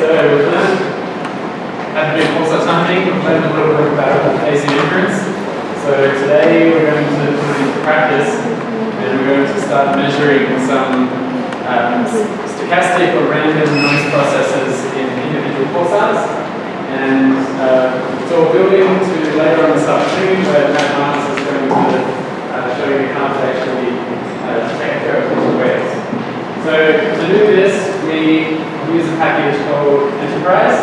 so we've learned how to do pulsar timing, we've learned a little bit about AC inference. So today we're going to put it into practice and we're going to start measuring some stochastic or random noise processes in individual pulsars. And so we're building to later on this afternoon where Matt Marcus is going to show you how to actually take care of these waves. So to do this, we use a package called Enterprise.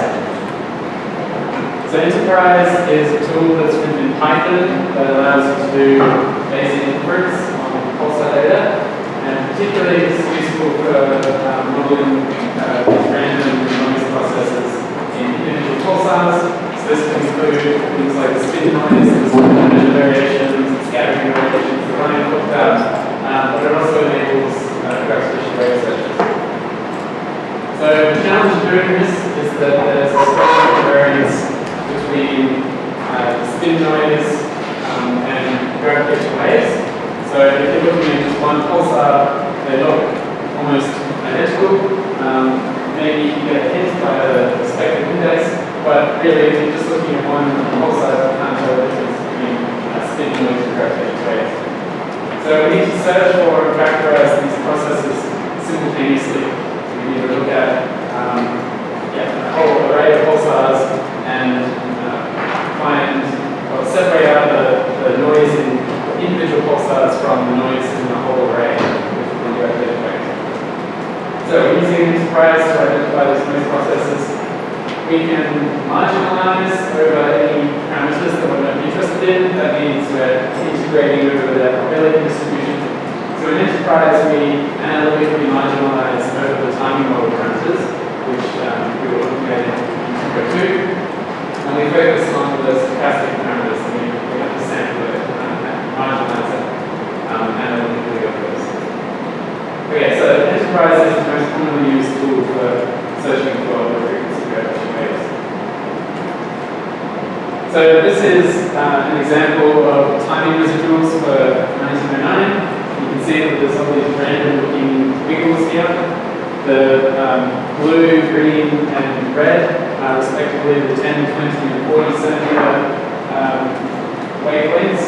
So Enterprise is a tool that's written in Python that allows you to do basic inference on pulsar data, and particularly this is useful for modeling these random noise processes in individual pulsars. So this can include things like the spin noise, the spin variations, the scattering variations that Ryan talked about, but it also enables gravitational wave searches. So the challenge of doing this is that there's a strong variance between spin noise and gravitational waves. So if you're looking at just one pulsar, they look almost identical. Maybe you get a hint by the spectrum index, but really if you're just looking at one pulsar, you can't tell the difference between spin noise and gravitational waves. So we need to search for and characterize these processes simultaneously. So we need to look at a whole array of pulsars and find or separate out the noise in individual pulsars from the noise in the whole array, which will be gravitational waves. So we're using Enterprise to identify these noise processes. We can marginalize over any parameters that we're not interested in. That means we're integrating over the probability distribution. So in Enterprise, we analytically marginalize over the timing model parameters, which we will look at in 2.2. And we focus on the stochastic parameters. So we have to sample it and marginalize it analytically over those. Okay, so Enterprise is the most commonly used tool for searching for the frequency gravitational waves. So this is an example of timing residuals for 1909. You can see that there's all these random looking wiggles here. The blue, green, and red are respectively the 10, 20, and 40 centimeter wavelengths,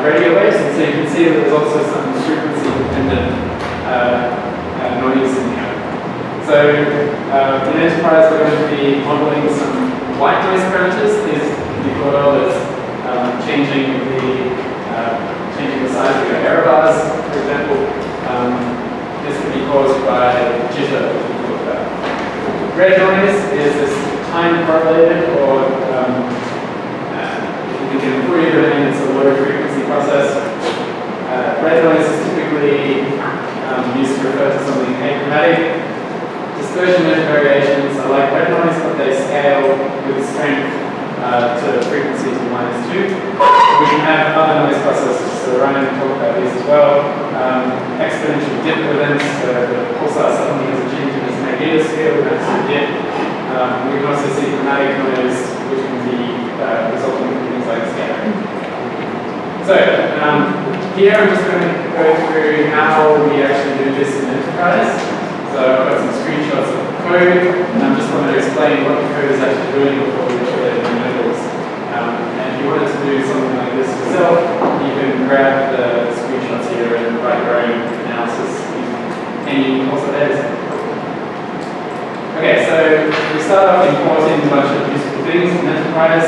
radio waves. And so you can see that there's also some frequency dependent noise in here. So in Enterprise, we're going to be modeling some white noise parameters. These can be thought of as changing the size of your error bars, for example. This can be caused by jitter, which we talked about. Red noise is this time correlated, or if you can improve it, it's a low frequency process. Red noise is typically used to refer to something achromatic. Dispersion measure variations are like red noise, but they scale with strength to frequencies of -2. We can have other noise processes, so Ryan talked about these as well. Exponential dip events, so the pulsar suddenly has a change in its magnetosphere, that's a dip. We can also see chromatic noise, which can be resulting from things like scattering. So here I'm just going to go through how we actually do this in Enterprise. So I've got some screenshots of the code, and I just want to explain what the code is actually doing before we show it in the modules. And if you wanted to do something like this yourself, you can grab the screenshots here and write your own analysis using any pulsar data. Okay, so we start off importing a bunch of useful things in Enterprise.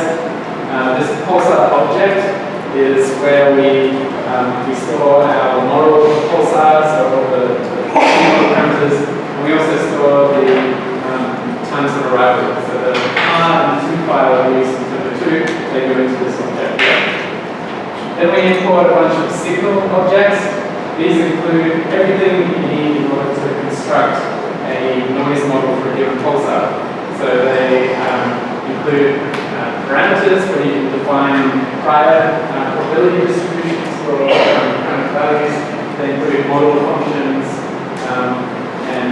This pulsar object is where we store our model pulsars, so all the model parameters, and we also store the times of arrival. So the R and the 2 file are used in Turbo 2, they go into this object here. Then we import a bunch of signal objects. These include everything you need in order to construct a noise model for a given pulsar. So they include parameters where you can define prior probability distributions for parameter values. They include model functions and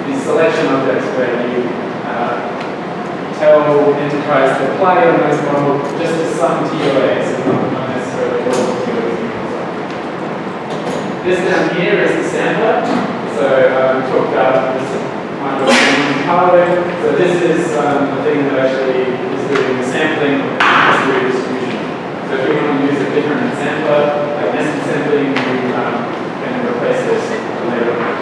these selection objects where you tell Enterprise to apply your noise model just to some TOAs and not necessarily all the TOAs. This down here is the sampler. So we talked about this kind of hardware. So this is the thing that actually is doing the sampling of the distribution. So if you want to use a different sampler, like nested sampling, you can replace this later on.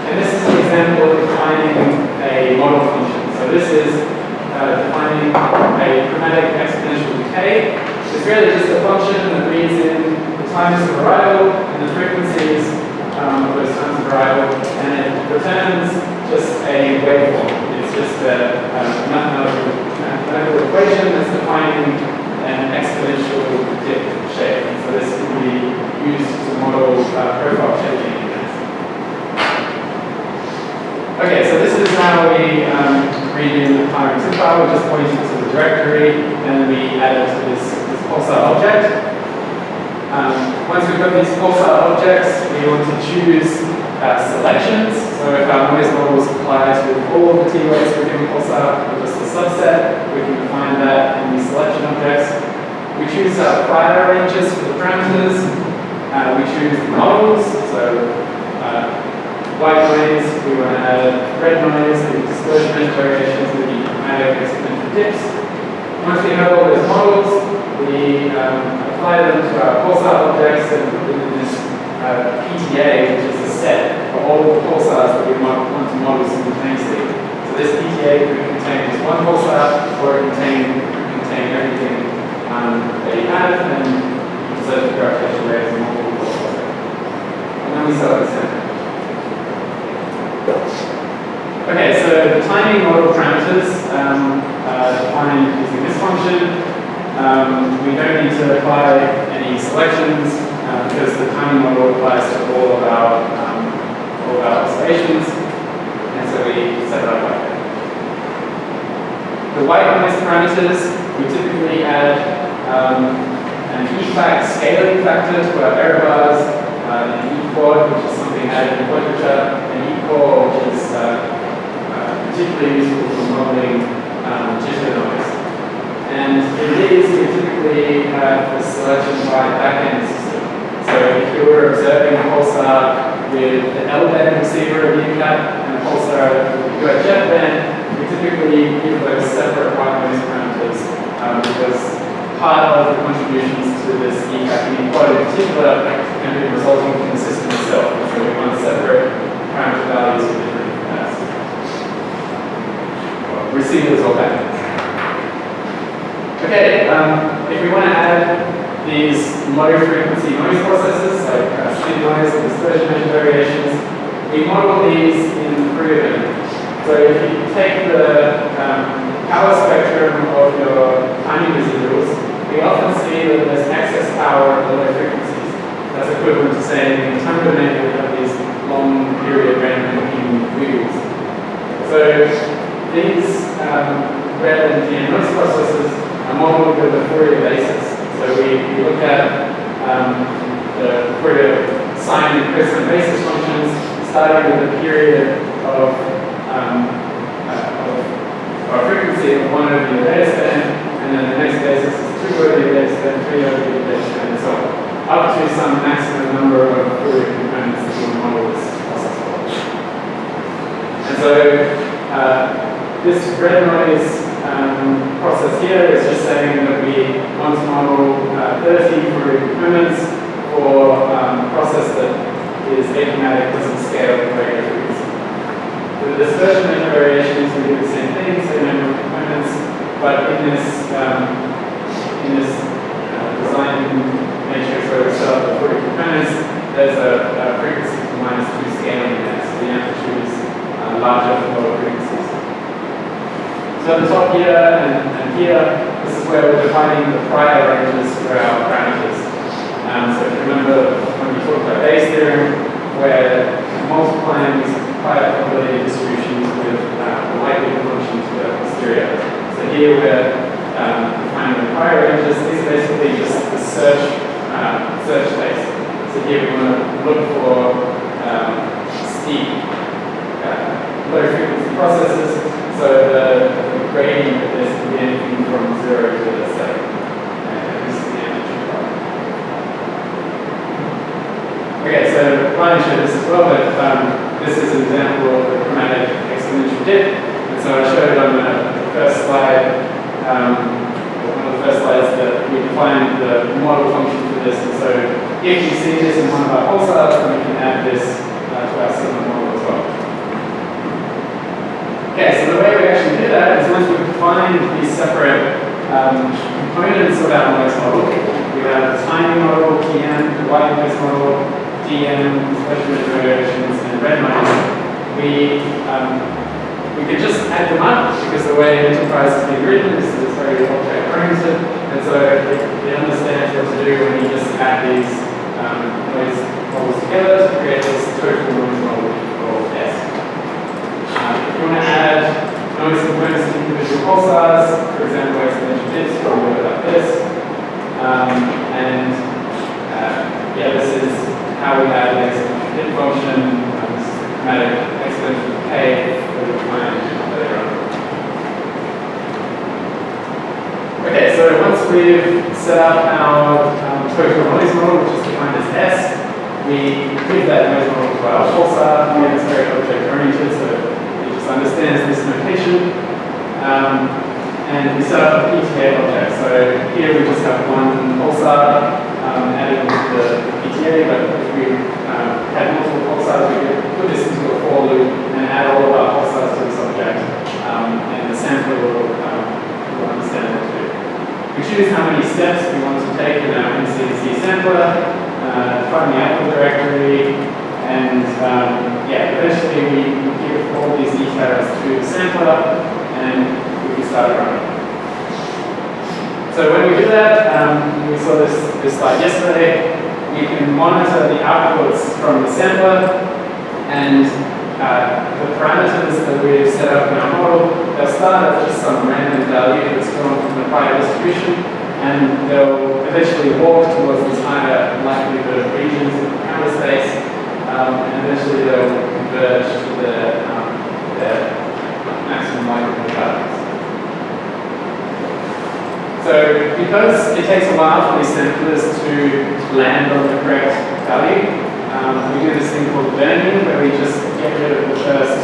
And this is an example of defining a model function. So this is defining a chromatic exponential decay. It's really just a function that reads in the times of arrival and the frequencies of those times of arrival, and it returns just a waveform. It's just a mathematical equation that's defining an exponential dip shape. So this can be used to model profile changing events. Okay, so this is how we read in the primary zip file. We just pointed to the directory, and we added to this Pulsar object. Once we've got these Pulsar objects, we want to choose selections. So if our noise models apply to all of the T-weights within Pulsar, or just a subset, we can define that in these selection objects. We choose our prior ranges for the parameters. We choose the models. So white noise, we want to add red noise, the dispersion edge variations, the chromatic exponential dips. Once we have all those models, we apply them to our Pulsar objects, and within this PTA, which is a set of all the pulsars that we want to model simultaneously. So this PTA could contain just one pulsar, or it could contain everything that you have, and observe the gravitational waves in multiple pulsars. And then we start the sample. Okay, so the timing model parameters defined using this function. We don't need to apply any selections because the timing model applies to all of our observations, and so we set it up like that. The white noise parameters, we typically add an E-fact scaling factor to our error bars, an E-quad, which is something added in portraiture, an E-core, which is particularly useful for modeling jitter noise. And in these, we typically have the selection by backend system. So if you were observing a pulsar with the L-band receiver of UCAT and a pulsar with the UHF band, we typically give those separate white noise parameters because part of the contributions to this ECAT inequality in particular can be resulting from the system itself. So we want to separate parameter values for different receivers or backends. Okay, if we want to add these low frequency noise processes like sleep noise and dispersion edge variations, we model these in Reardon. So if you take the power spectrum of your timing residuals, we often see that there's excess power at the low frequencies. That's equivalent to saying in the time domain we have these long period random wiggles. So these red and GM noise processes are modeled with a Fourier basis. So we look at the Fourier sine and cosine basis functions, starting with a period of frequency of 1 over your data span, and then the next basis is 2 over your data span, 3 over your data span, and so on, up to some maximum number of Fourier components that you model this process for. And so this red noise process here is just saying that we want to model 30 Fourier components for a process that is achromatic, doesn't scale with regular frequency. The dispersion edge variations, we do the same thing, same number of components, but in this design matrix where we set up the Fourier components, there's a frequency to -2 scaling there, so the amplitude is larger for lower frequencies. So at the top here and here, this is where we're defining the prior ranges for our parameters. So if you remember when we talked about Bayes' theorem, where multiplying these prior probability distributions with the likelihood function to the posterior. So here we're defining the prior ranges. These are basically just the search space. So here we want to look for steep low frequency processes. So the gradient of this can be anything from 0 to, let's say, this is the amplitude part. Okay, so Ryan showed this as well, but this is an example of the chromatic exponential did. And so I showed on the first slide, one of the first slides, that we defined the model function for this. And so if you see this in one of our pulsars, then we can add this to our signal model as well. Okay, so the way we actually do that is once we define these separate components of our noise model, we have the timing model, TM, the white noise model, DM, special variations, and red noise. We can just add them up because the way Enterprise has been written is very object oriented, and so it understands what to do when you just add these noise models together to create this total noise model which we call S. If you want to add noise components to individual pulsars, for example, exponential bits, we'll do it like this. Yeah, this is how we add the exponential bit function. This is the chromatic exponential K that we find later on. Okay, so once we've set up our total noise model, which is defined as S, we give that noise model to our pulsar. Again, it's very object oriented, so it just understands this notation. And we set up a PTA object. So here we just have one pulsar adding the PTA, but if we had multiple pulsars, we could put this into a for loop and add all of our pulsars to this object, and the sampler will understand what to do. We choose how many steps we want to take in our MCNC sampler, find the output directory, and yeah, eventually we give all these details to the sampler, and we can start running. So when we do that, we saw this slide yesterday, we can monitor the outputs from the sampler, and the parameters that we've set up in our model, they'll start at just some random value that's drawn from the prior distribution, and they'll eventually walk towards this higher likelihood of regions in the parameter space, and eventually they'll converge to the maximum likelihood values. So because it takes a while for these samplers to land on the correct value, we do this thing called burning, where we just get rid of the first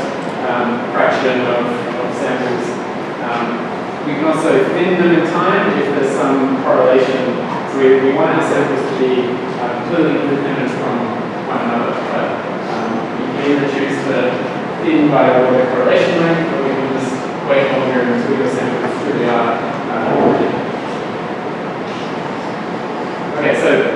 fraction of samples. We can also thin them in time if there's some correlation. So we want our samples to be completely independent from one another. But you can either choose to thin by the correlation length, or we can just wait longer until your samples truly are okay, so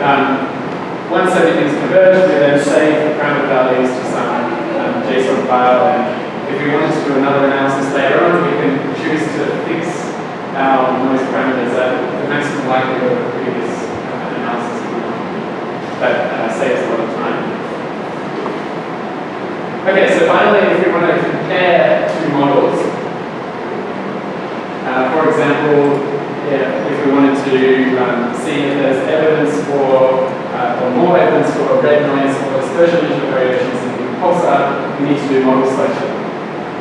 once everything's converged, we then save the parameter values to some JSON file, and if we want to do another analysis later on, we can choose to fix our noise parameters at the maximum likelihood of the previous analysis. That saves a lot of time. Okay, so finally, if we want to compare two models, for example, if we wanted to see if there's evidence for, or more evidence for red noise or dispersion variations in the pulsar, we need to do model selection.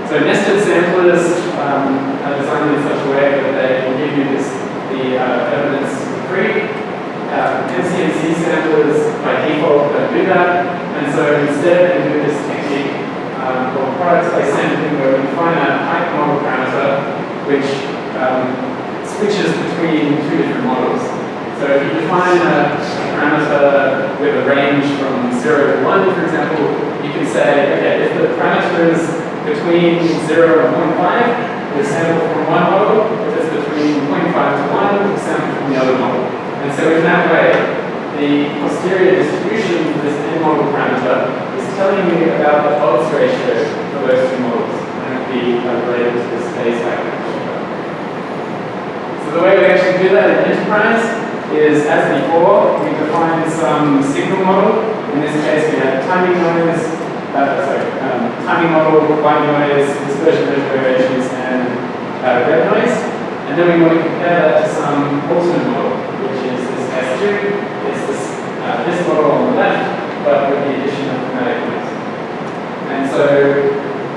So nested samplers are designed in such a way that they can give you the evidence for free. MCNC samplers by default don't do that, and so instead we do this technique called product space sampling, where we find a height model parameter which switches between two different models. So if you define a parameter with a range from 0 to 1, for example, you can say, okay, if the parameter is between 0 and 0.5, we'll sample from one model. If it's between 0.5 to 1, we'll sample from the other model. And so in that way, the posterior distribution of this n-model parameter is telling you about the odds ratio for those two models. And it will be related to this phase factor. So the way we actually do that in Enterprise is, as before, we define some signal model. In this case, we have timing noise, timing model, white noise, dispersion variations, and red noise. And then we want to compare that to some alternate model, which is this S2. It's this model on the left, but with the addition of chromatic noise. And so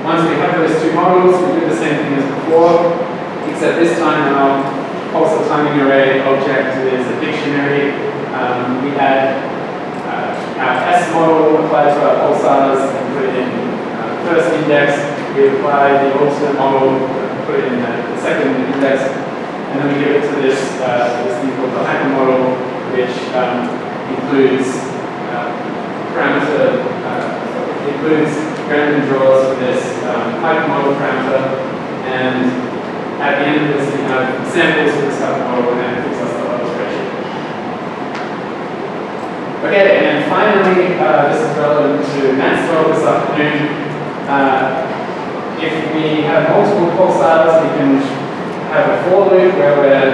once we have those two models, we do the same thing as before, except this time our pulsar timing array object is a dictionary. We add our S model applied to our pulsars and put it in the first index. we apply the alternate model, put it in the second index, and then we give it to this thing called the hypermodel, which includes includes random draws for this hypermodel parameter, and at the end of this we have samples for this hypermodel, and then it gives us the illustration. Okay, and then finally, this is relevant to Matt's talk this afternoon. If we have multiple pulsars, we can have a for loop where we're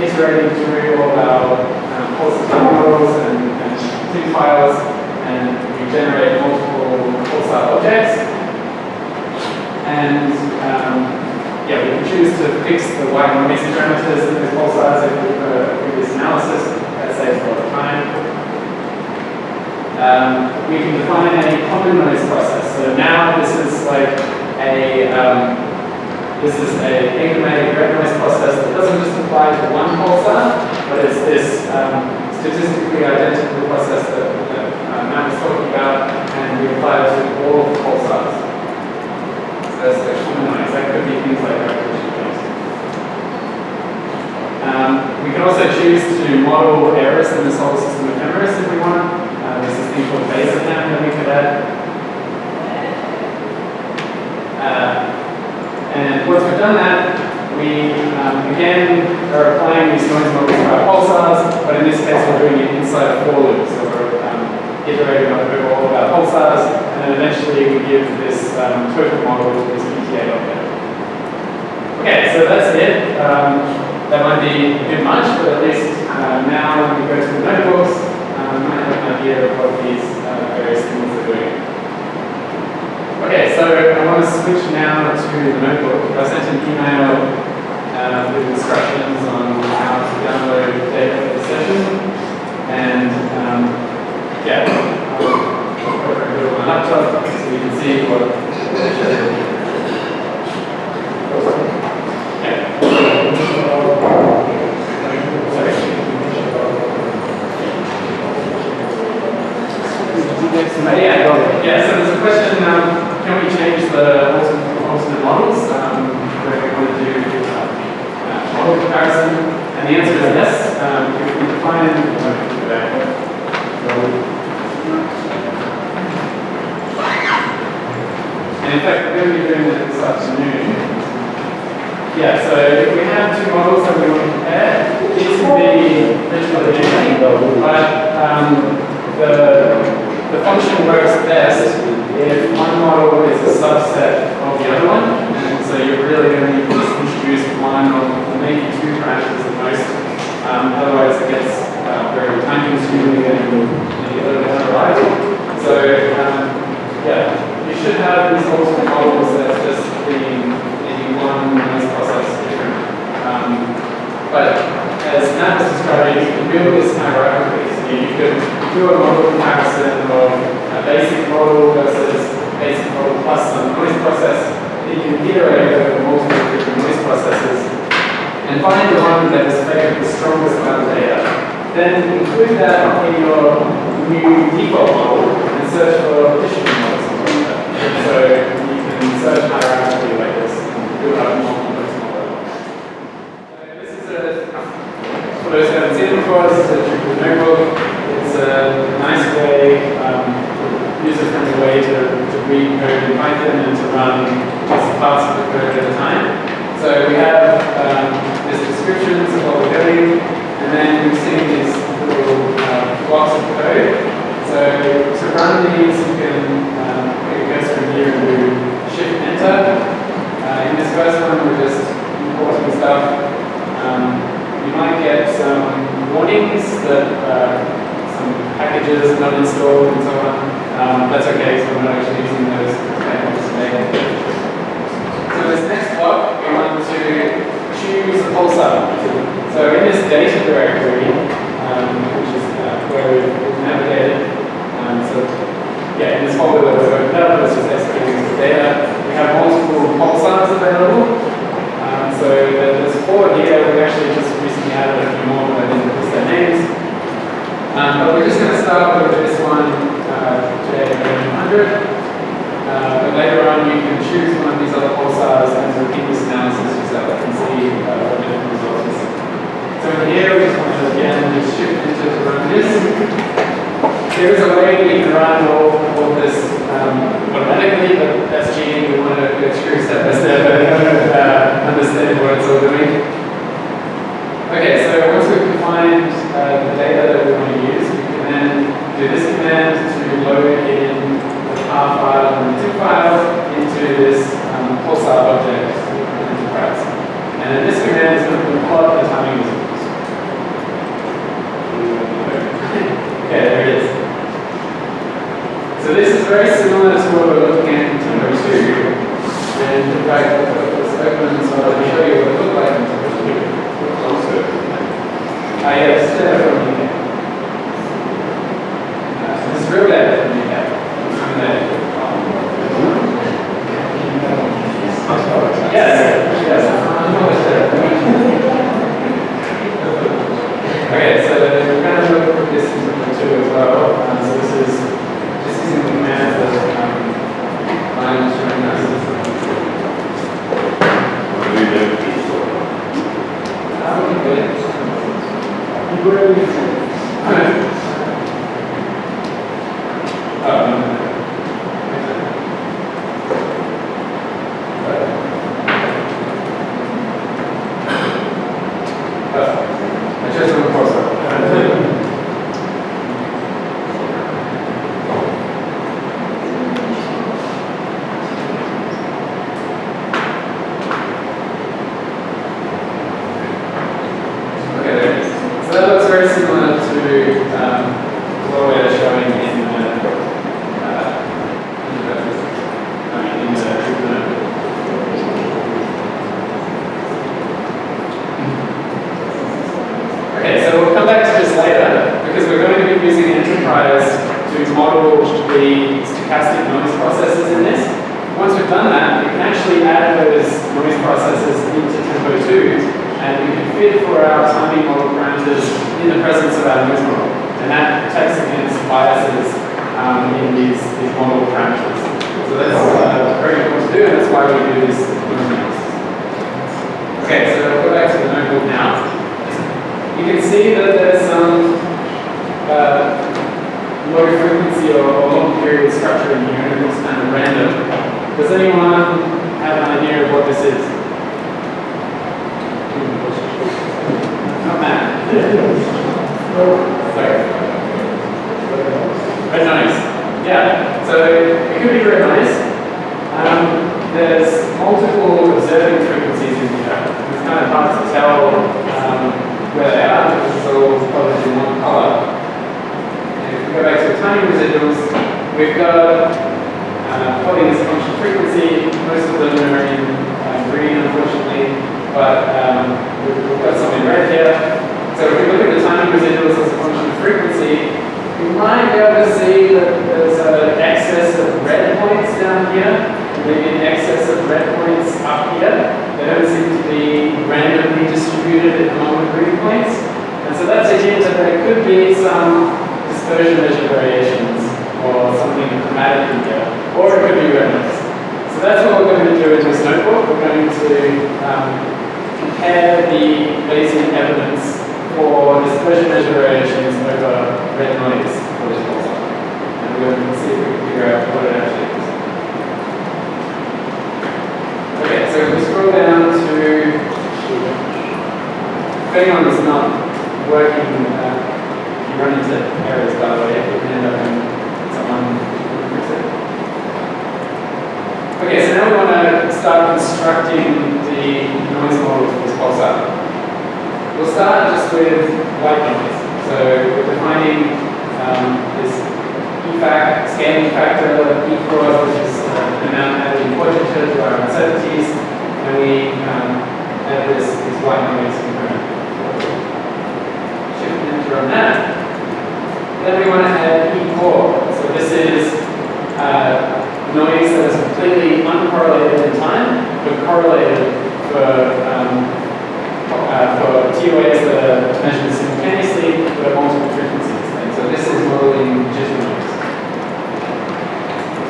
iterating through all our pulsar timing models and TIM files, and we generate multiple pulsar objects. And yeah, we can choose to fix the white noise parameters in those pulsars if we do a previous analysis. That saves a lot of time. We can define a common noise process. So now this is like a asymptomatic red noise process that doesn't just apply to one pulsar, but it's this statistically identical process that Matt was talking about, and we apply it to all of the pulsars. So that's the common noise. That could be things like repetition noise. We can also choose to model errors in the solar system ephemeris if we want. There's this thing called baseline that we could add. And once we've done that, we again are applying these noise models to our pulsars, but in this case we're doing it inside a for loop. So we're iterating over all of our pulsars, and then eventually we give this total model to this PTA object. Okay, so that's it. That might be a bit much, but at least now when we go to the notebooks, we might have an idea of what these various things are doing. Okay, so I want to switch now to the notebook. I sent an email with instructions on how to download data for the session, and yeah, I'll put it on my laptop so you can see what it shows. Yeah, so there's a question, can we change the alternate models where we want to do model comparison? And the answer is yes. If we define and in fact, we're going to be doing that this afternoon. Yeah, so if we have two models that we want to compare, these can be visually anything, but the function works best if one model is a subset of the other one, and so you're really going to need to just introduce one or maybe two parameters at most. Otherwise it gets very time consuming and maybe a little bit unreliable. So yeah, you should have these alternate models that's just being maybe one noise process different. But as Matt was describing, you can build this hierarchically. So you could do a model comparison of a basic model versus a basic model plus some noise process. You can iterate over multiple different noise processes and find the one that is favored the strongest amount of data. Then include that in your new default model and search for additional models. So you can search hierarchically like this and build up multiple noise models. So this is for those who haven't seen it before, this is a trick with notebook. It's a nice way, user-friendly way to read code in Python and to run just parts of the code at a time. So we have this descriptions of what we're doing, and then we've seen these little blocks of code. So to run these, you can go through here and do Shift-Enter. In this first one, we're just importing stuff. You might get some warnings that some packages are not installed and so on. That's okay, so we're not actually using those packages today. So this next block, we want to choose a pulsar. So in this data directory, which is where we've navigated, so yeah, repeat this analysis yourself and see what different results is. So here we just want to again just shift into to run this. There is a way we can run all this automatically, but that's cheating. We want to go through step by step and understand what it's all doing. Okay, so once we've defined the data that we want to use, we can then do this command to load in the tar file and the tip file into this Pulsar object Enterprise. And then this command is going to plot the timing results. Okay, there it is. So this is very similar to what we're looking at in Tempo 2. And in fact, let's open so I can show you what it looked like in Tempo 2. Yes, from here. This is real data from here. Yes, yes. Okay, so we're going to look at this in Tempo 2 as well. So this is just using the command that Ryan was showing us.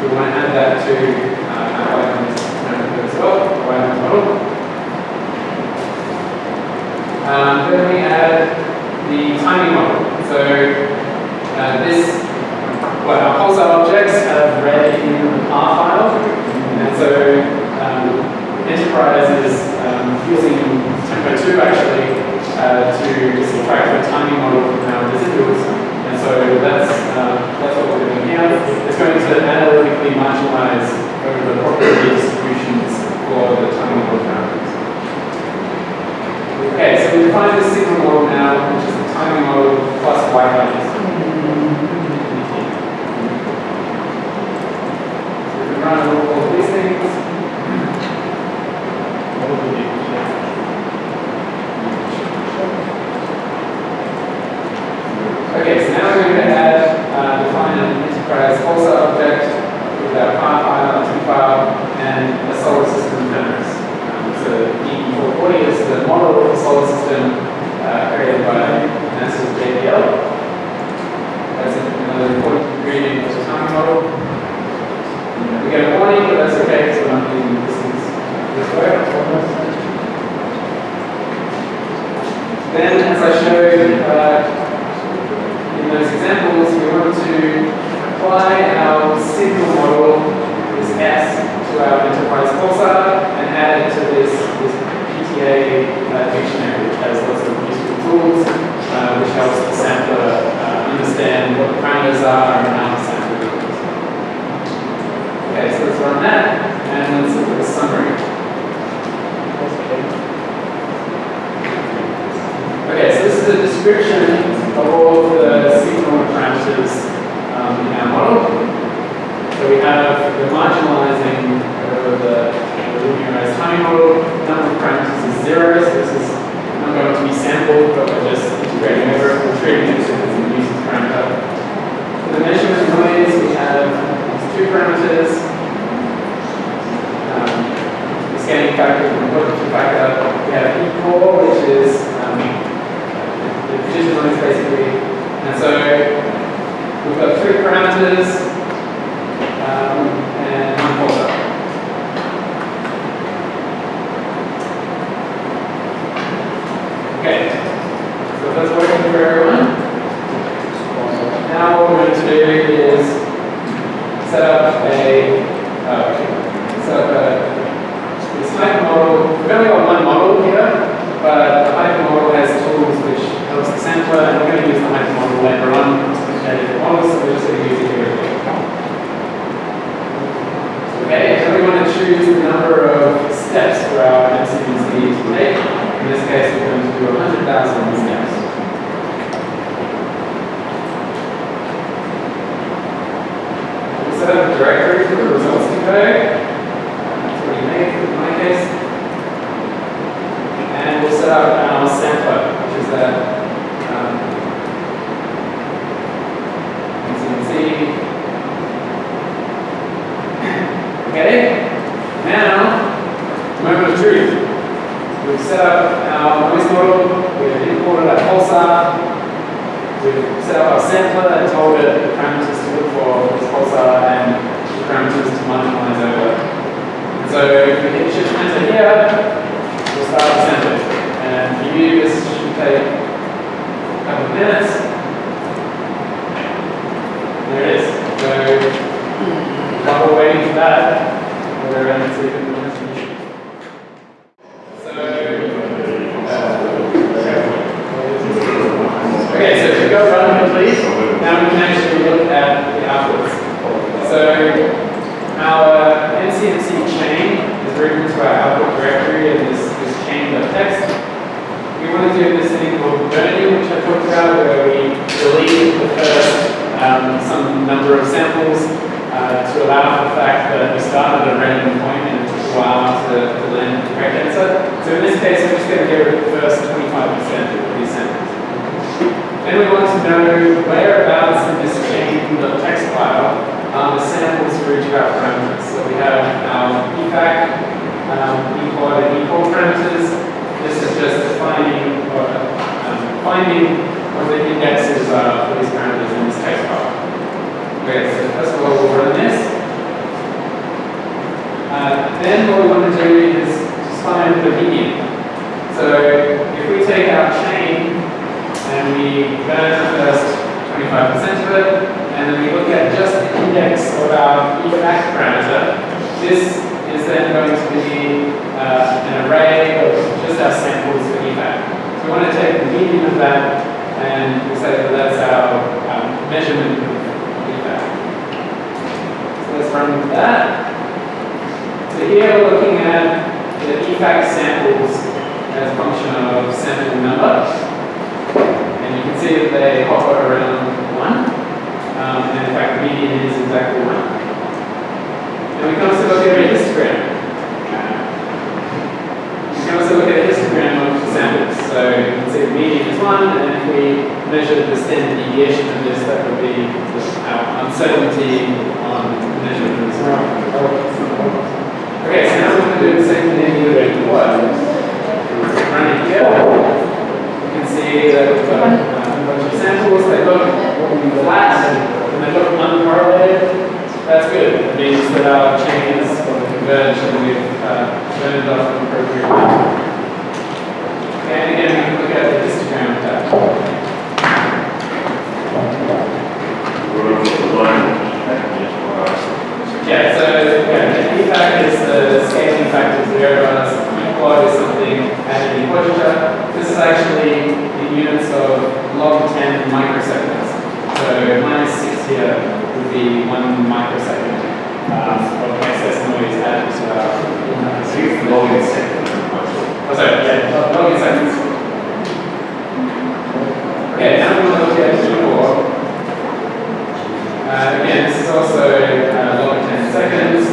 We want to add that to our as well, model. things. Okay, so now we're going to define an enterprise Pulsar object with our car file, a file, and a solar system canvas. So E440 is the model of the solar system created by NASA's JPL. That's another important ingredient of the timing model. We get a warning, but that's okay because we're not using this way. Then, as I showed in those examples, we want to apply our signal model, this S, to our enterprise Pulsar and add it to this PTA dictionary, which has lots of useful tools, which helps the sampler understand what the parameters are and how to sample it. Okay, so let's run that, and let's look at the summary. Okay, so this is a description of all of the signal parameters in our model. So we have the marginalizing of the linearized timing model. Number of parameters is 0, so this is not going to be sampled, but we're just integrating over it. We're treating it as if it's a nuisance parameter. For the measurement noise, we have these 2 parameters. The scanning factor and the positive factor. We have E-core, which is the digital noise basically. And so we've got 3 parameters and 1 pulsar. Okay, so that's working for everyone. Now what we're going to do is set up this hyper model. We've only got 1 model here, but the hyper model has tools which helps the sampler, and we're going to use the hyper model later on to different models, so we're just going to use it here. Okay, so we want to choose the number of steps for our MCMC to take. In this case, we're going to do 100,000 steps. We'll set up a directory for the results to go. That's what you make in my case. And we'll set up our sampler, which is that MCMC. Okay, now, moment of truth. We've set up our noise model, we've imported our pulsar, we've set up our sampler and told it the parameters to look for this pulsar and the parameters to marginalize over. And so if we hit shift enter here, we'll start the sampling. And for you, this should take a couple of minutes. There it is. So, while we're waiting for that, we're going to see if it works. Okay, so if we go run complete, now we can actually look at the outputs. So our MCMC chain is written to our output directory in this chain.txt. We want to do this thing called burning, which I talked about, where we delete the first some number of samples to allow for the fact that we started at a random point and it took a while to land the correct answer. So in this case, we're just going to get rid of the first 25% of these samples. Then we want to know whereabouts in this chain.txt file are the samples for each of our parameters. So we have our EFAC, E-quad, and E-core parameters. This is just defining or finding what the indexes are for these parameters in this text file. Okay, so first of all, we'll run this. Then what we want to do is just find the median. So if we take our chain and we burn the first 25% of it, and then we look at just the index of our EFAC parameter, this is then going to be an array of just our samples for EFAC. So we want to take the median of that, and we'll say that that's our measurement of EFAC. So let's run with that. So here we're looking at the EFAC samples as a function of sample number. And you can see that they hover around 1. And in fact, the median is exactly 1. And we can also look at a history deviation of this, that would be our uncertainty on measurements. Okay, so now we're going to do the same thing with a quad. Running here, you can see that we've got a bunch of samples. They look flat and they look uncorrelated. That's good. It means that our chain is converged and we've turned off an appropriate amount. Okay, and again, we can look at the histogram tab. Yeah, so the key factor is the scaling factors there. Quad is something added in Potchefstroom. This is actually in units of log 10 microseconds. So -6 here would be 1 microsecond of excess noise added to our log in seconds. Oh, sorry, yeah, log in seconds. Okay, now we're going to look at G4. Again, this is also log 10 seconds.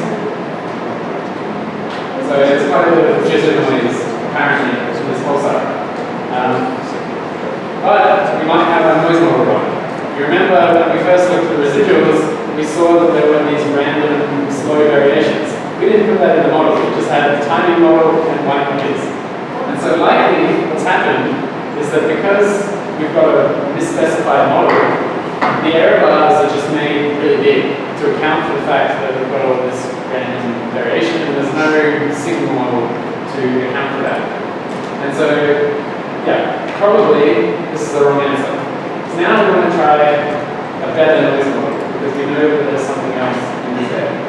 So it's quite a bit of jitter noise, apparently, in this pulsar. But we might have a noise model wrong. You remember when we first looked at the residuals, we saw that there were these random slow variations. We didn't put that in the model, we just had the timing model and white noise. And so likely what's happened is that because we've got a misspecified model, the error bars are just made really big to account for the fact that we've got all this random variation and there's no signal model to account for that. And so, yeah, probably this is the wrong answer. So now we're going to try a better noise model because we know that there's something else in this area.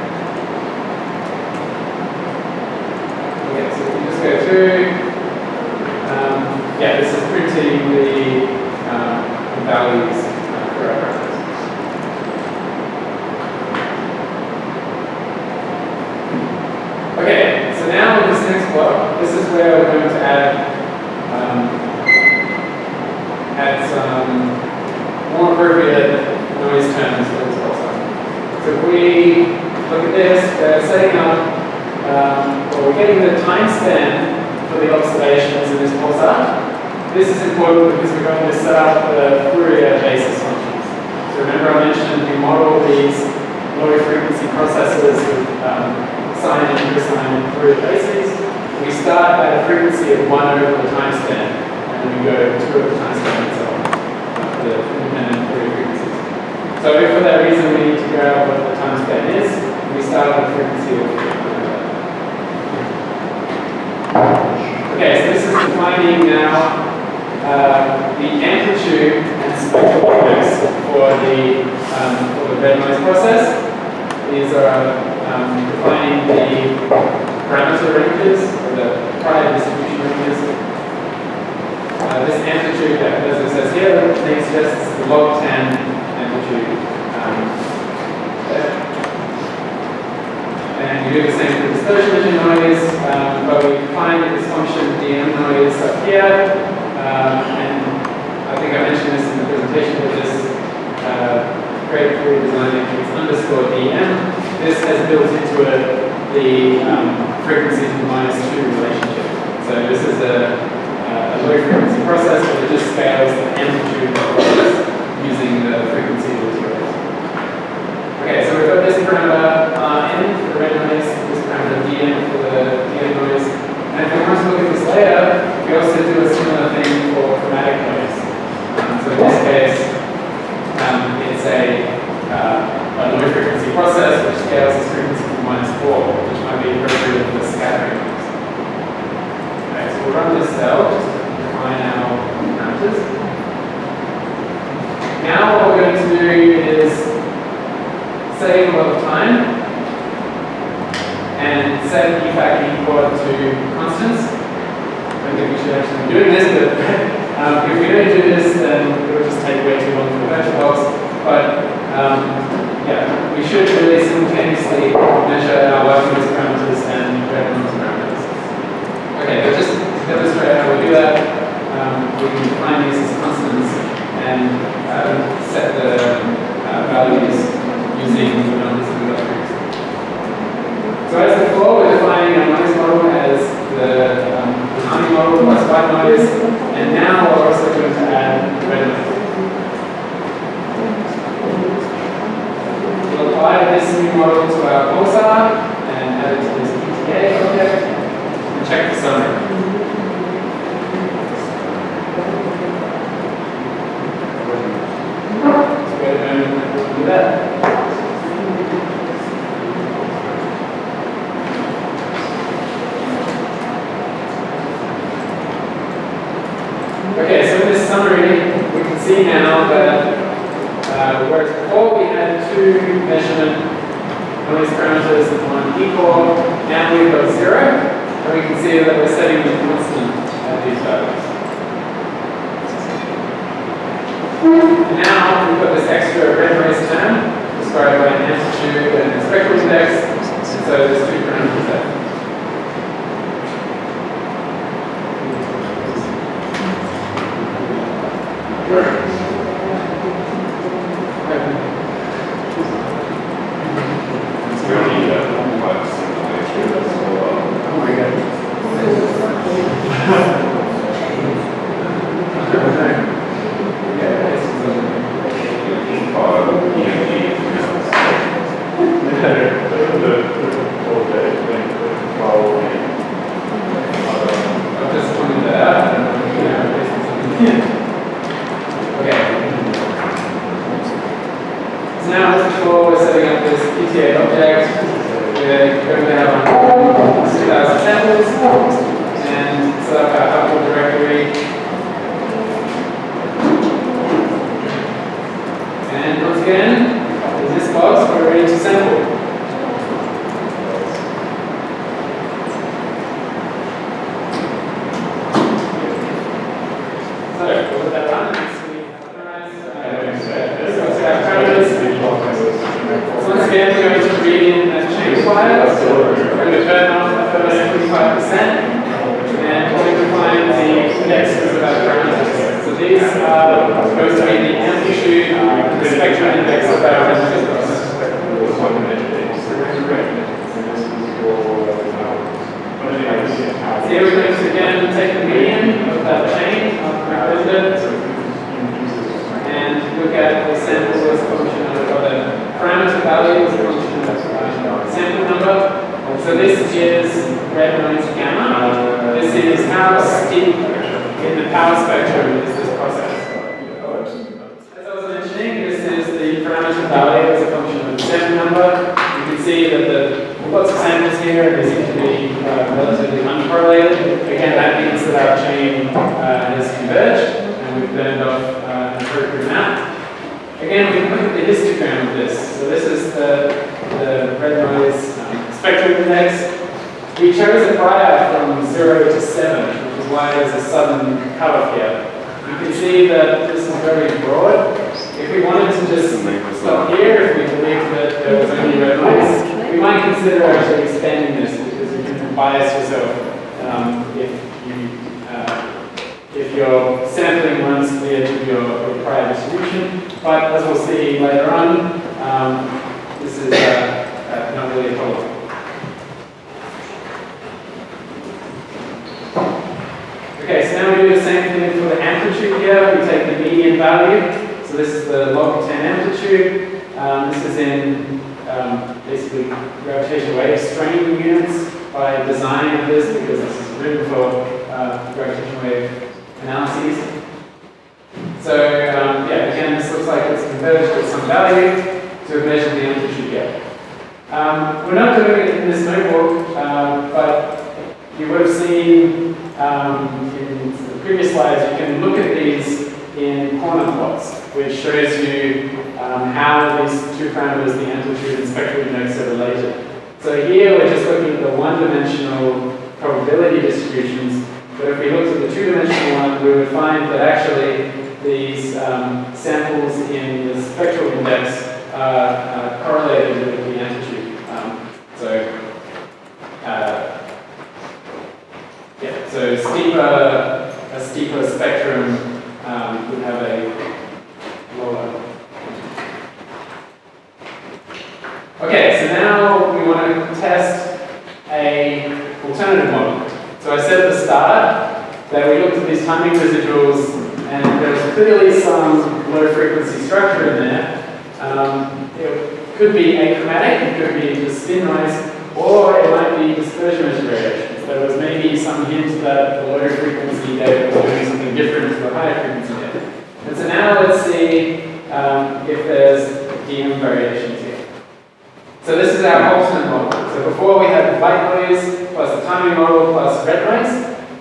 Okay, so we just go through. Yeah, this is printing the values for our parameters. Okay, so now in this next block, this is where we're going to add some more appropriate noise terms for this pulsar. So if we look at this, we're setting up, or we're getting the time span for the observations in this pulsar. This is important because we're going to set up the Fourier basis functions. So remember I mentioned we model these low frequency processes with sine and cosine and Fourier bases. We start at a frequency of 1 over the time span, and then we go 2 over the time span and so on, for the independent Fourier frequencies. So if for that reason we need to figure out what the time span is, we start at a frequency of 1 over that. Okay, so this is defining now the amplitude and spectral index for the red noise process. These are defining the parameter ranges, or the prior distribution ranges. This amplitude, as it says here, they suggest the log 10 amplitude there. And we do the same for dispersion engine noise, but we define this function dm noise up here. And I think I mentioned this in the presentation, but this create Fourier design matrix underscore dm. This has built into it the frequency to -2 relationship. So this is a low frequency process, but it just scales the amplitude of the process using the frequency of the zeros. Okay, so we've got this parameter n for the red noise, this parameter dm for the dm noise. And if we want to look at this later, we also do a similar thing for chromatic noise. So in this case, it's a low frequency process which scales this frequency to -4, which might be appropriate for scattering noise. Okay, so we'll run this cell just to define our parameters. Now what we're going to do is save a lot of time and set key factor equal to constants. I don't think we should actually be doing this, but if we don't do this, then it will just take way too long for the virtual box. But yeah, we should really simultaneously measure our working noise parameters and red noise parameters. Okay, but just to demonstrate how we do that, we can define these as constants and set the values using the numbers that we got previously. So as before, we're defining our noise model as the timing model plus white noise, and now we're also going to add red noise. Okay, so in this summary, we can see now that whereas before we had two measurement noise parameters, one equal, and we've got 0, and we can see that we're setting the constant at these values. And now we've got this extra red noise term described by an amplitude and a spectral index, and so there's two parameters there.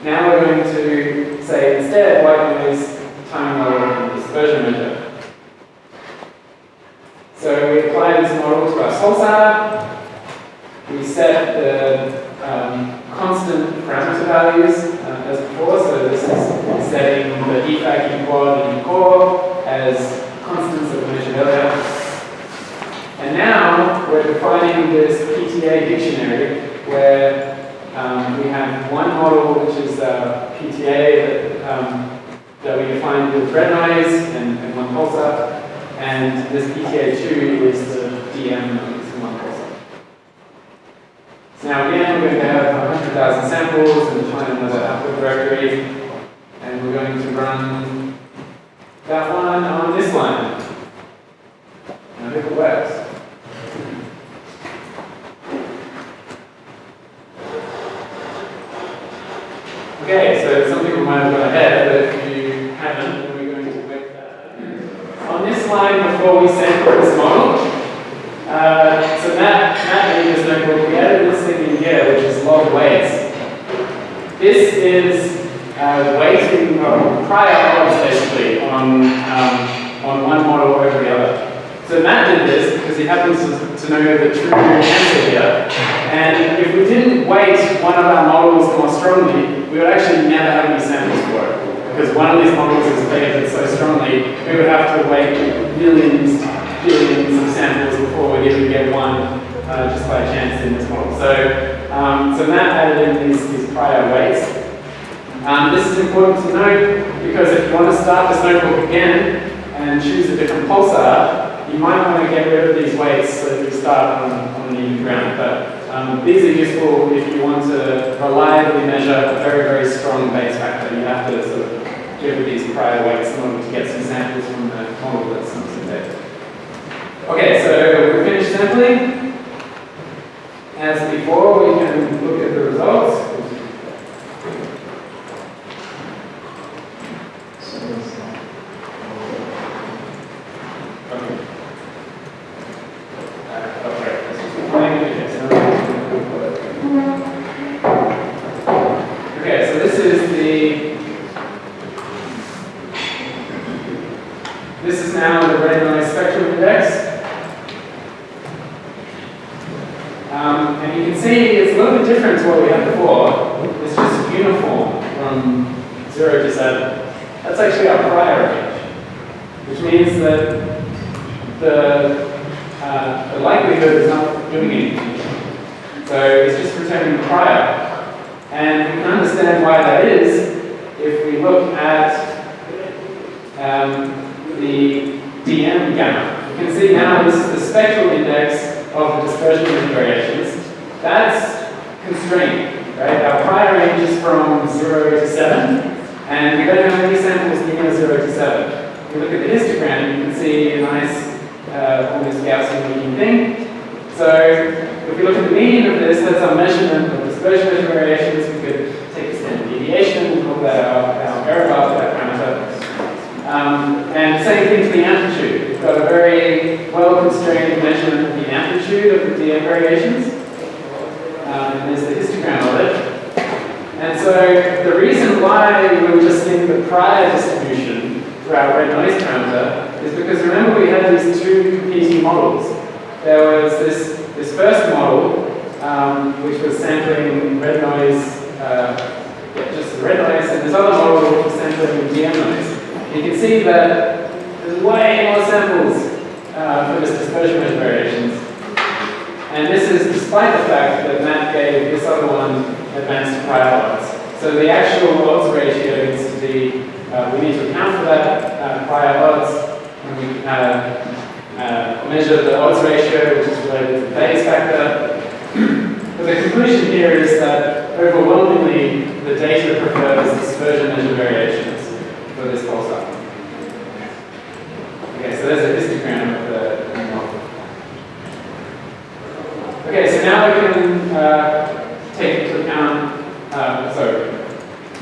Now we're going to say instead white noise, timing model, and dispersion measure. So we apply this model to our pulsar. We set the constant parameter values as before. So this is setting the EFAC, E-quad, and E-core as constants that we mentioned earlier. And now we're defining this PTA dictionary where we have one model which is PTA that we defined with red noise and one pulsar, and this PTA2 is the DM noise in one pulsar. So now again we're going to have 100,000 samples and define another output directory, and we're going to run that one on this line. I hope it works. Okay, so something we might have gone ahead, but if you haven't, then we're going to wait that. On this line, before we sample this model, so Matt made this notebook, we added this thing in here, which is log weights. This is weighting of prior odds, basically, on one model over the other. So Matt did this because he happens to know the true answer here. And if we didn't weight one of our models more strongly, we would actually never have any samples for it. Because one of these models is favored so strongly, we would have to weight millions, billions of samples before we'd even get one just by chance in this model. So Matt added in these prior weights. This is important to note because if you want to start this notebook again and choose a different pulsar, you might want to get rid of these weights so that you start on an even ground. But these are useful if you want to reliably measure a very, very strong base factor. You have to sort of get rid of these prior weights in order to get some samples from the model that's not so big. Okay, so we're finished sampling. As before, we can look at the results. This is now the red noise spectrum index. And you can see it's a little bit different to what we had before. It's just uniform from 0 to 7. That's actually our prior range, which means that the likelihood is not doing anything. So it's just returning the prior. And we can understand why that is if we look at the DM gamma. You can see now this is the spectral index of the dispersion variations. That's constrained, right? Our prior range is from 0 to 7, and we don't have any samples near 0 to 7. If you look at the histogram, you can see a nice, almost Gaussian looking thing. So if we look at the mean of this, that's our measurement of dispersion variations. We could take the standard deviation, call that our error bar for that parameter. And same thing for the amplitude. We've got a very well-constrained measurement of the amplitude of the DM variations. And there's the histogram of it. And so the reason why we were just in the prior distribution for our red noise parameter is because remember we had these two competing models. There was this first model, which was sampling red noise, just the red noise, and this other model which was sampling DM noise. You can see that there's way more samples for this dispersion measure variations. And this is despite the fact that Matt gave this other one advanced prior odds. So the actual odds ratio needs to be, we need to account for that prior odds, and we measure the odds ratio, which is related to the phase factor. But the conclusion here is that overwhelmingly the data prefers dispersion measure variations for this pulsar. Okay, so there's a histogram of the model. Okay, so now we can take into account,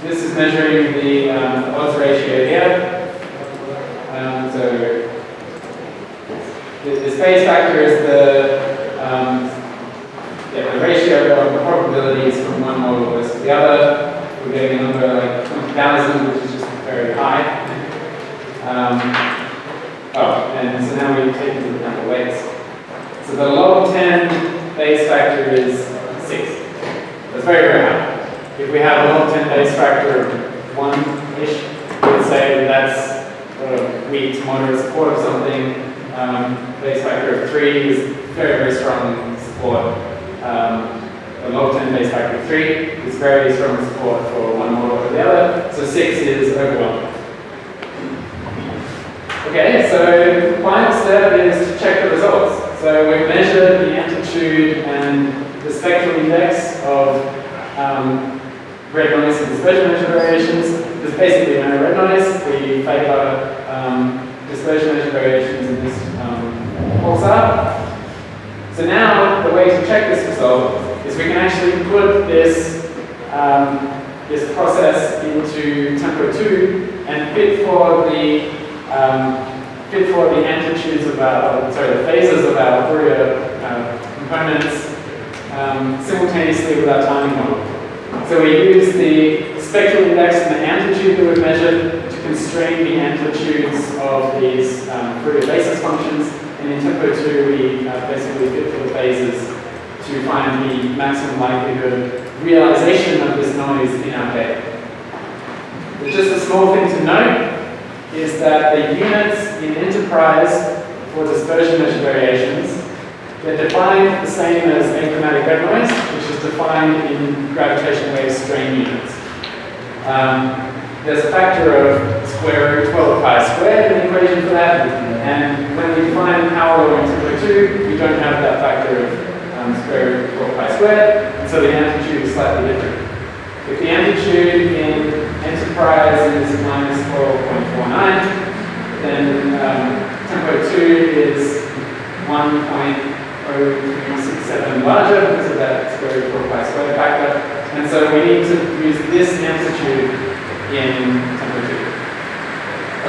this is measuring the odds ratio here. So the phase factor is the ratio of probabilities from one model versus the other. we're getting a number like 20,000, which is just very high. And so now we take into account the weights. So the log 10 base factor is 6. That's very, very high. If we have a log 10 base factor of 1-ish, we would say that's weak to moderate support of something. Base factor of 3 is very, very strong support. A log 10 base factor of 3 is very strong support for one model or the other. So 6 is overwhelming. Okay, so the final step is to check the results. So we've measured the amplitude and the spectral index of red noise and dispersion measure variations. There's basically no red noise. We favor dispersion measure variations in this pulsar. So now the way to check this result is we can actually put this this process into tempo 2 and fit for the amplitudes of the phases of our Fourier components simultaneously with our timing model. So we use the spectral index and the amplitude that we've measured to constrain the amplitudes of these Fourier basis functions, and in tempo 2 we basically fit for the phases to find the maximum likelihood realization of this noise in our data. There's just a small thing to note is that the units in Enterprise for dispersion measure variations, they're defined the same as achromatic red noise, which is defined in gravitation wave strain units. There's a factor of square root 12 pi squared in the equation for that, and when we define power law in tempo 2, we don't have that factor of square root 12 pi squared, and so the amplitude is slightly different. If the amplitude in Enterprise is minus 12.49, then tempo 2 is 1.0367 larger because of that square root 12 pi squared factor, and so we need to use this amplitude in tempo 2.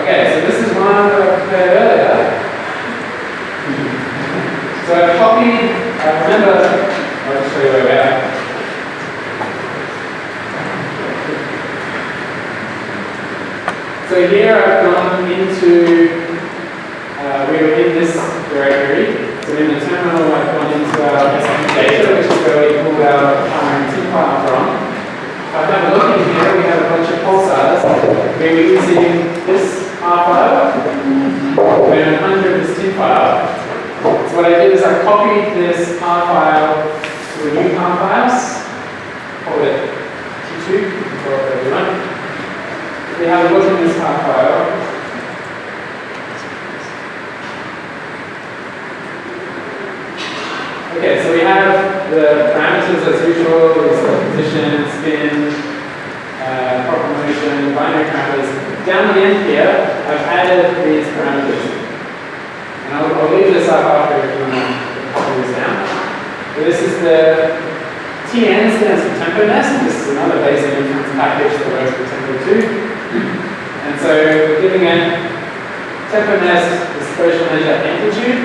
Okay, so this is one that I prepared earlier. So I've copied, remember, I'll just show you where we are. So here I've gone into, we were in this directory. So in the terminal I've gone into our SP data, which is where we pulled our RMT file from. I've had a look in here, we have a bunch of pulsars. We were using this R file, and 100 this TIFF file. So what I did is I copied this R file to a new R files, call it T2, for everyone. We have a look in this R file. Okay, so we have the parameters as usual, there's the position, spin, proper motion, binary parameters. Down the end here, I've added these parameters. And I'll leave this up after if you want to copy this down. So this is the TN stands for tempo nest. This is another basic inference package that works for tempo 2. And so we're giving it tempo nest dispersion measure amplitude.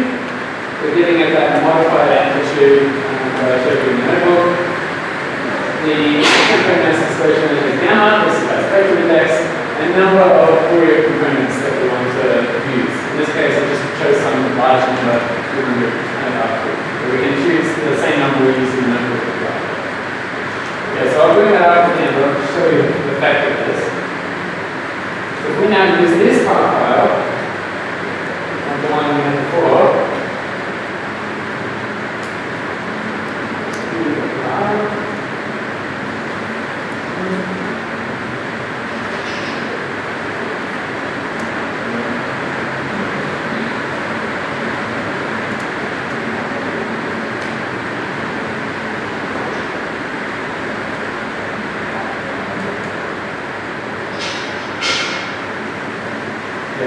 We're giving it that modified amplitude that I showed you in the notebook. The tempo nest dispersion measure gamma, this is our spectral index, and number of Fourier components that we want to use. In this case, I just chose some large number, 200 and up. But we can choose the same number we use in the notebook as well. Okay, so I'll bring that up again, but I'll show you the effect of this. So if we now use this part file, like the one we had before,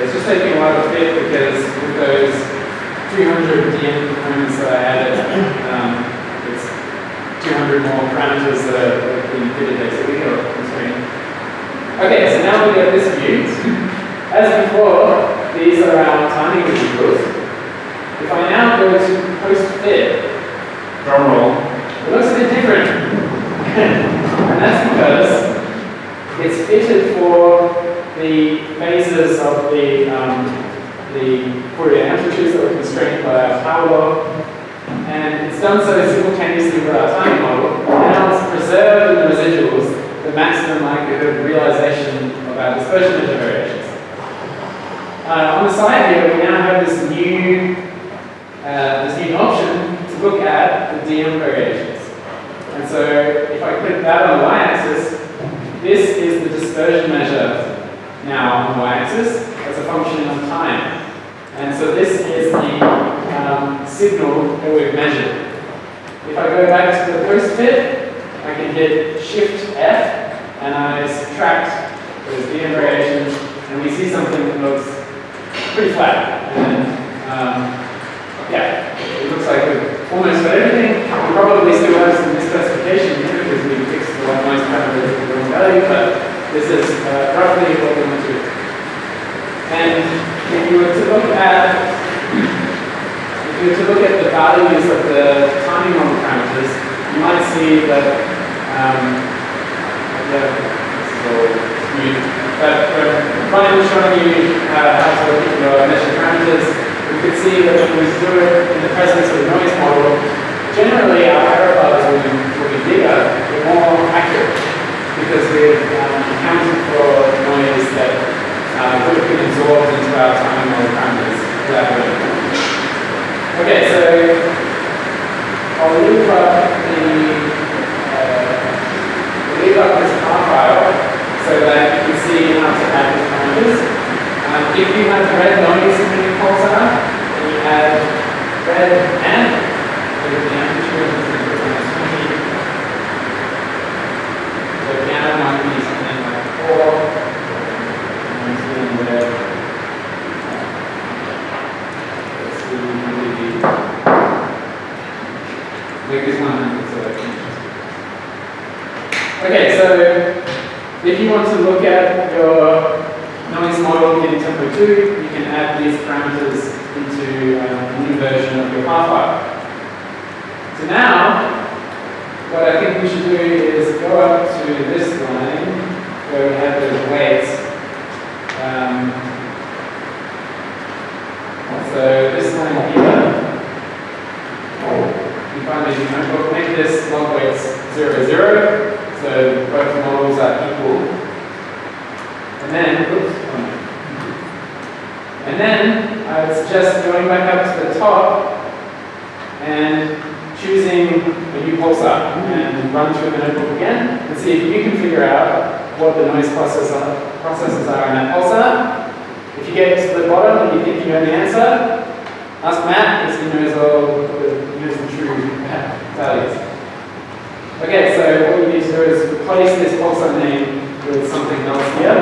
it's just taking a while to fit because with those 300 DM components that I added, it's 200 more parameters that are being fitted there, so we get on the screen. Okay, so now we get this view. As before, these are our timing residuals. If I now go to post-fit, drum roll, it looks a bit different. And that's because It's fitted for the phases of the Fourier amplitudes that were constrained by our power law. And it's done so simultaneously with our timing model. Now it's preserved in the residuals the maximum likelihood of realization of our dispersion measure variations. On the side here, we now have this new option to look at the DM variations. And so if I click that on the y-axis, this is the dispersion measure now on the y-axis as a function of time. And so this is the signal that we've measured. If I go back to the post-fit, I can hit Shift F and I subtract those DM variations, and we see something that looks pretty flat. And yeah, it looks like we've almost got everything. We probably still have some misclassification here because we fixed the noise parameter to the wrong value, but this is roughly what we want to do. And if you were to look at the values of the timing model parameters, you might see that this is all new. But Brian was showing you how to look at your measured parameters. We could see that when we do it in the presence of the noise model, generally our error bars will be bigger, but more accurate, because we've accounted for noise that would have been absorbed into our timing model parameters without doing it. Okay, so I'll leave up this car file so that you can see how to add these parameters. If you have red noise in your pulsar, then you add red and with the amplitude of 20. So piano might be something like 4, and then red. Let's see, maybe make this 100 so that can. Okay, so if you want to look at your noise model in Tempo 2, you can add these parameters into a new version of your path file. So now, what I think we should do is go up to this line where we have those weights. So this line here, you find that you can make this log weights 0, 0. So both models are equal. And then I would suggest going back up to the top and choosing a new pulsar and run through the notebook again and see if you can figure out what the noise processes are in that pulsar. If you get to the bottom and you think you know the answer, ask Matt because he knows the true values. Okay, so what you need to do is replace this pulsar name with something else here,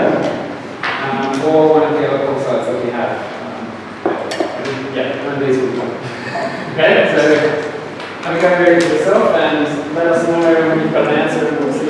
or one of the other pulsars that we have. Yeah, one of these will come. Okay, so have a go yourself and let us know when you've got an answer and we'll see